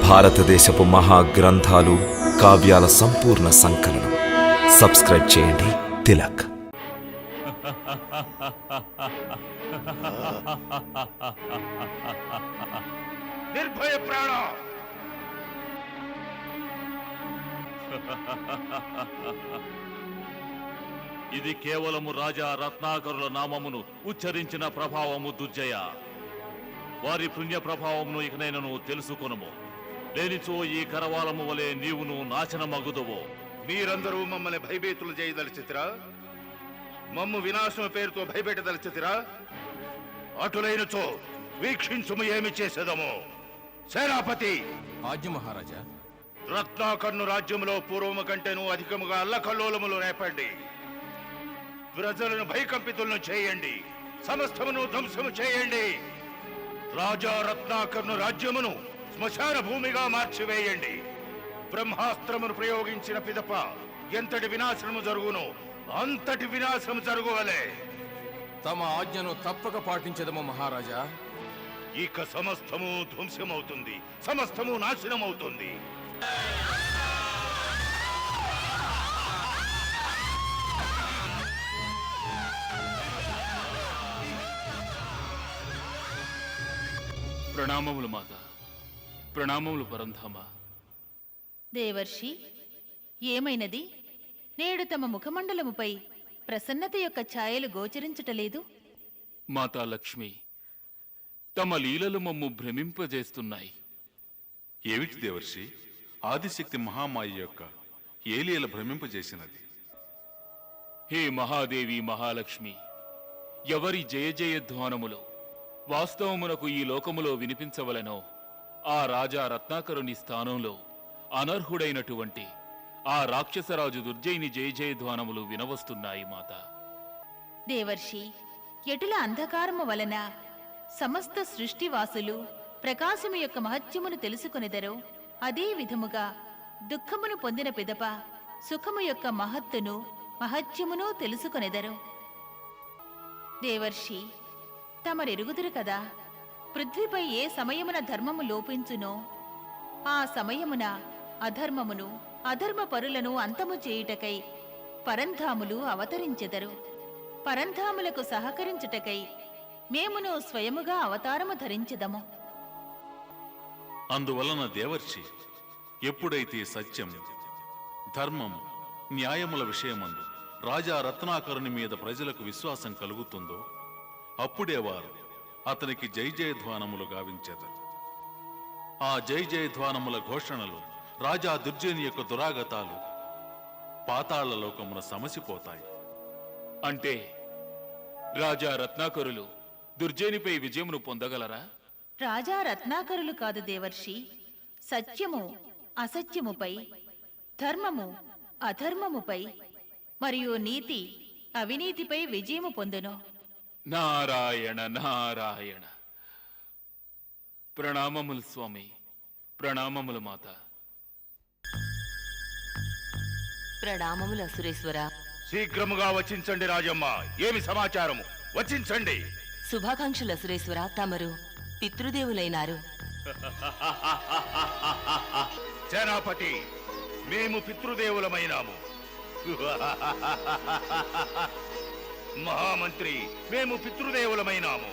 భారతదేశపు మహా గ్రంథాలు, కావ్యాల సంపూర్ణ సంకలనం. సబ్స్క్రైబ్ చేయండి. తిలక్. నిర్భయ ప్రాణ. ఇది కేవలము రాజా రత్నాకరుల నామమును ఉచ్చరించిన ప్రభావము దుర్జయ. వారి పుణ్య ప్రభావమును ఇకనైనను తెలుసుకొనుము. లేనిచో ఈ కరవాలము వలె నీవును నాశనమగుదువో. మీరందరూ మమ్మల్ని భయభీతులు చేయదలిచితిరా? మమ్ము వినాశం పేరుతో భయపెట్టదలిచితిరా? అటులైనచో వీక్షించుము ఏమి చేసేదమో. సేనాపతి. ఆజ్ఞ మహారాజా. రత్నాకర్ణు రాజ్యంలో పూర్వము కంటేను అధికముగా అల్లకల్లోలములు రేపండి. ప్రజలను భయకంపితులను చేయండి. సమస్తమును ధ్వంసము చేయండి. రాజా రత్నాకర్ణు రాజ్యమును శ్మశాన భూమిగా మార్చివేయండి. బ్రహ్మాస్త్రమును ప్రయోగించిన పిదప ఎంతటి వినాశనము జరుగునో అంతటి వినాశనము జరుగువలే. తమ ఆజ్ఞను తప్పక పాటించదము మహారాజా. ఇక సమస్తము ధ్వంసమవుతుంది, సమస్తము నాశనమవుతుంది. ప్రణామములు మాత. ప్రణామములు పరంధామ. దేవర్షి, ఏమైనది? నేడు తమ ముఖమండలముపై ప్రసన్నత యొక్క ఛాయలు గోచరించటలేదు. మాతా లక్ష్మి, తమ లీలలు మమ్ము భ్రమింపజేస్తున్నాయి. ఏమిటి దేవర్షి? ఆదిశక్తి మహామాయ యొక్క ఏ లీల భ్రమింపజేసినది? హే మహాదేవి మహాలక్ష్మి, ఎవరి జయ జయధ్వానములు వాస్తవమునకు ఈ లోకములో వినిపించవలెనో ఆ రాజా రత్నాకరుని స్థానంలో అనర్హుడైనటువంటి ఆ రాక్షసరాజు దుర్జయుని జయ జయధ్వానములు వినవస్తున్నాయి మాత. దేవర్షి, ఎటుల అంధకారము వలన సమస్త సృష్టివాసులు ప్రకాశము యొక్క మహత్యమును తెలుసుకొనెదరో అదే విధముగా దుఃఖమును పొందిన పిదప సుఖము యొక్క మహత్తును మహత్యమును తెలుసుకొనెదరు. దేవర్షి, తమరెరుగుదురు కదా, పృథ్వీపై ఏ సమయమున ధర్మము లోపించునో ఆ సమయమున అధర్మమును అధర్మ పరులను అంతము చేయుటకై పరంధాములు అవతరించెదరు. పరంధాములకు సహకరించుటకై మేమును స్వయముగా అవతారము ధరించెదము. అందువలన దేవర్షి, ఎప్పుడైతే సత్యం, ధర్మం, న్యాయముల విషయమందు రాజా రత్నాకరుని మీద ప్రజలకు విశ్వాసం కలుగుతుందో అప్పుడే వారు అతనికి జై జయధ్వానములు గావించెదరు. ఆ జై జయధ్వానముల ఘోషణలు రాజా దుర్జయుని యొక్క దురాగతాలు పాతాళ లోకమున సమసిపోతాయి. అంటే రాజా రత్నాకరులు దుర్జయునిపై విజయమును పొందగలరా? రాజా రత్నాకరులు కాదు దేవర్షి, సత్యము అసత్యముపై, ధర్మము అధర్మముపై మరియు నీతి అవినీతిపై విజయము పొందును. నారాయణ నారాయణ. ప్రణామములు స్వామి. ప్రణామములు మాత. ప్రణామములు అసురేశ్వర. శీఘ్రముగా వచించండి రాజమ్మ. ఏమి సమాచారము? వచించండి. శుభాకాంక్షలు అసురేశ్వర. తమరు పితృదేవులైనారు. సేనాపతి, మేము పితృదేవులమైనాము. మహామంత్రి, మేము పితృదేవులమైనాము.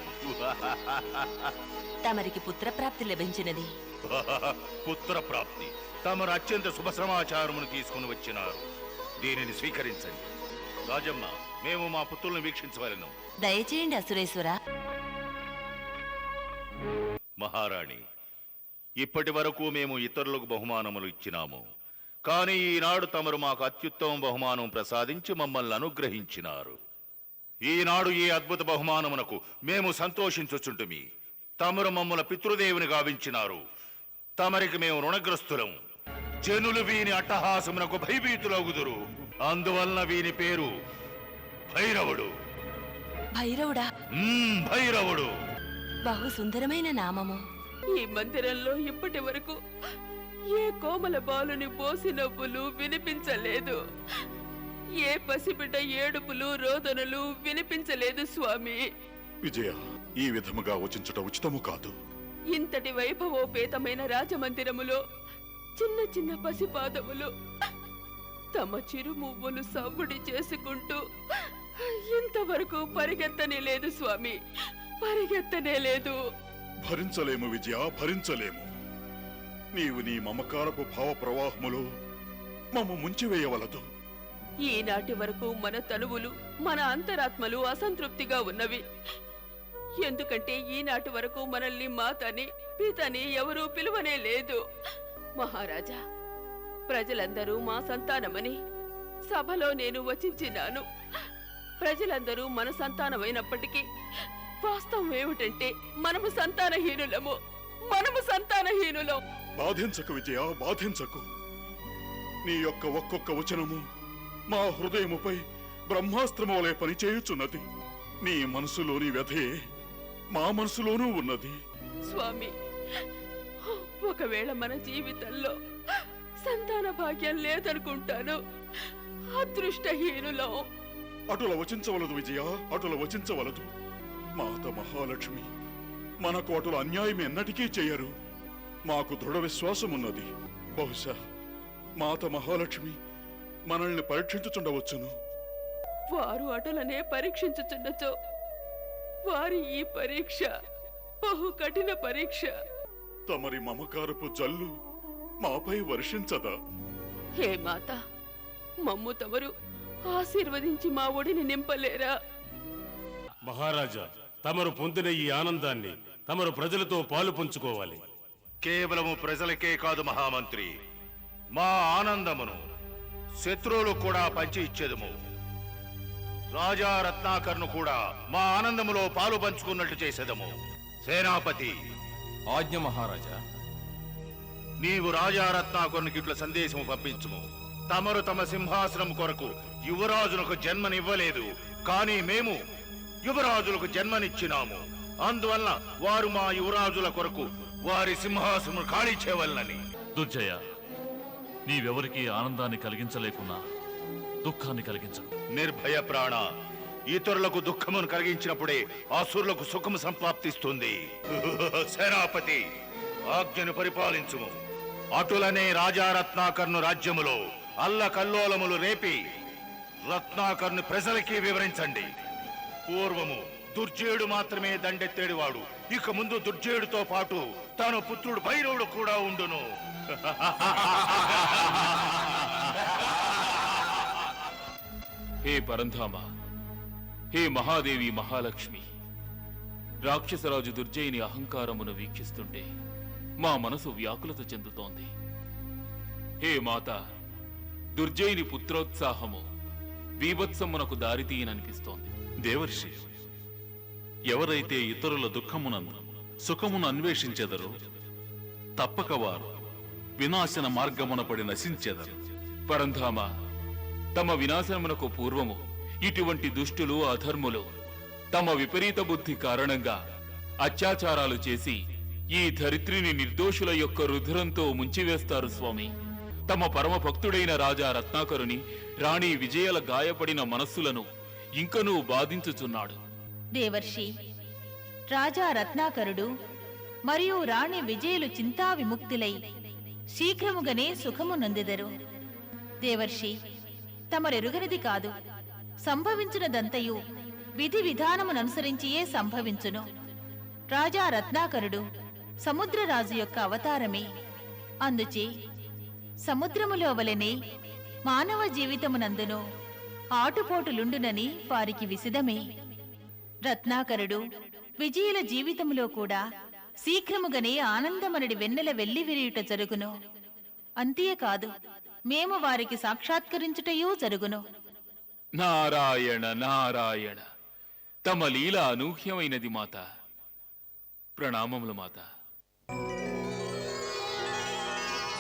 తమరికి పుత్రప్రాప్తి లభించినది. పుత్రప్రాప్తి? తమరు అత్యంత శుభ సమాచారమును తీసుకుని వచ్చినారు. దీనిని స్వీకరించండి. రాజమ్మ, మేము మా పుత్రులను వీక్షించవలను. దయచేయండి అసురేశ్వర. మహారాణి, ఇప్పటి వరకు మేము ఇతరులకు బహుమానములు ఇచ్చినాము. కానీ ఈనాడు తమరు మాకు అత్యుత్తమ బహుమానం ప్రసాదించి మమ్మల్ని అనుగ్రహించినారు. ఈనాడు ఈ అద్భుత బహుమానమునకు మేము సంతోషించుచుంటుమి. తమరు మమ్మల పితృదేవుని గావించినారు. తమరికి మేము రుణగ్రస్తులం. జనులు వీని అట్టహాసమునకు భయభీతులగుదురు. అందువలన వీని పేరు భైరవుడు. భైరవుడా? భైరవుడు. బహు సుందరమైన నామము. ఈ మందిరంలో ఇప్పటి వరకు ఏ కోమల బాలుని బోసి నవ్వులు వినిపించలేదు. ఏ పసిబిడ్డ ఏడుపులు రోదనలు వినిపించలేదు స్వామి. విజయ, ఈ విధముగా వచించుట ఉచితము కాదు. ఇంతటి వైభవోపేతమైన రాజమందిరములో చిన్న చిన్న పసిపాదములు తమ చిరుమువ్వులు సవ్వుడి చేసుకుంటూ ఇంతవరకు పరిగెత్తనే లేదు స్వామి, పరిగెత్తనే లేదు. భరించలేము విజయ, భరించలేము. నీవు నీ మమకారపు భావ ప్రవాహములో మమ్ము ముంచివేయవలదు. ఈనాటి వరకు మన తనువులు, మన అంతరాత్మలు అసంతృప్తిగా ఉన్నవి. ఎందుకంటే ఈనాటి వరకు మనల్ని మాతని పితని ఎవరూ పిలువనే లేదు. మహారాజా, ప్రజలందరూ మా సంతానమని సభలో నేను వచించినాను. ప్రజలందరూ మన సంతానమైనప్పటికీ వాస్తవం ఏమిటంటే మనము సంతానహీనులము, మనము సంతానహీనులం. బాధించకు విజయ, బాధించకు. నీ యొక్క ఒక్కొక్క వచనము మా హృదయముపై బ్రహ్మాస్త్రము వలె పనిచేయుచున్నది. నీ మనసులోని వ్యధే మా మనసులోనూ ఉన్నది. స్వామి, ఒకవేళ మన జీవితంలో సంతాన భాగ్యం లేదనుకుంటాను. అదృష్టహీనులం. అటుల వచించవలదు విజయ, అటుల వచించవలదు. మాత మహాలక్ష్మి మనకు అటుల అన్యాయం ఎన్నటికీ చెయ్యరు. మాకు దృఢ విశ్వాసమున్నది. బహుశా మాత మహాలక్ష్మి మనల్ని పరీక్షించుచుండవచ్చును. వారు అటులనే పరీక్షించుచుండచో వారి ఈ పరీక్ష బహు కఠిన పరీక్ష. తమరి మమకారపు జల్లు మాపై వర్షించదా? హే మాత, మమ్ము తమరు ఆశీర్వదించి మా ఒడిని నింపలేరా? మహారాజా, తమరు పొందిన ఈ ఆనందాన్ని తమరు ప్రజలతో పాలు పంచుకోవాలి. కేవలము ప్రజలకే కాదు మహామంత్రి, మా ఆనందమును శత్రువులు కూడా పంచి ఇచ్చేదము. రాజా రత్నాకర్ను కూడా మా ఆనందములో పాలు పంచుకున్నట్టు చేసేదము. సేనాపతి, ఆజ్ఞ మహారాజా. నీవు రాజా రత్నాకర్నికి ఇట్ల సందేశము పంపించుము. తమరు తమ సింహాసనం కొరకు యువరాజులకు జన్మనివ్వలేదు, కానీ మేము యువరాజులకు జన్మనిచ్చినాము. అందువల్ల వారు మా యువరాజుల కొరకు వారి సింహాసనం ఖాళీ చేయవలనని. దుర్జయ, నీవెవరికి ఆనందాన్ని కలిగించలేకున్నా దుఃఖాన్ని కలిగించు. నిర్భయ ప్రాణ, ఇతరులకు దుఃఖమును కలిగించినప్పుడే అసురులకు సుఖము సంప్రాప్తిస్తుంది. సేనాపతి, ఆజ్ఞను పరిపాలించుము. అటులనే రాజా రత్నాకర్ను రాజ్యములో అల్లకల్లోలములు రేపి రత్నాకర్ను ప్రజలకి వివరించండి. పూర్వము దుర్జయుడు మాత్రమే దండెత్తేడివాడు, ఇక ముందు దుర్జయుడితో పాటు తాను పుత్రుడు భైరవుడు కూడా ఉండును. హే పరంధామ, హే మహాదేవి మహాలక్ష్మి, రాక్షసరాజు దుర్జయుని అహంకారమును వీక్షిస్తుంటే మా మనసు వ్యాకులత చెందుతోంది. హే మాత, దుర్జయుని పుత్రోత్సాహము బీభత్సమునకు దారితీయననిపిస్తోంది. దేవర్షి, ఎవరైతే ఇతరుల దుఃఖమునందు సుఖమును అన్వేషించెదరో తప్పక వారు వినాశన మార్గమున పడి నశించెదరు. పరంధామ, తమ వినాశనమునకు పూర్వము ఇటువంటి దుష్టులు అధర్ములు తమ విపరీత బుద్ధి కారణంగా అత్యాచారాలు చేసి ఈ ధరిత్రిని నిర్దోషుల యొక్క రుధిరంతో ముంచివేస్తారు స్వామి. తమ పరమ భక్తుడైన రాజా రత్నాకరుని, రాణి విజయల గాయపడిన మనస్సులను ఇంకనూ బాధించుచున్నాడు. దేవర్షి, రాజా రత్నాకరుడు మరియు రాణి విజయులు చింతా విముక్తులై శీఘ్రముగానే సుఖము నొందెదరు. దేవర్షి, తమరెరుగనిది కాదు, సంభవించునదంతయు విధి విధానముననుసరించియే సంభవించును. రాజా రత్నాకరుడు సముద్రరాజు యొక్క అవతారమే. అందుచే సముద్రములో వలెనే మానవ జీవితమునందును ఆటుపోటులుండునని వారికి విసిదమే. రత్నాకరుడు విజయుల జీవితములో కూడా శీఘ్రముగానే ఆనందమనడి వెన్నెల వెల్లివిరియుట జరుగును. అంతేకాదు, మేము వారికి సాక్షాత్కరించుటయూ జరుగును. నారాయణ నారాయణ, తమ లీల అనూహ్యమైనది మాత. ప్రణామములు మాత.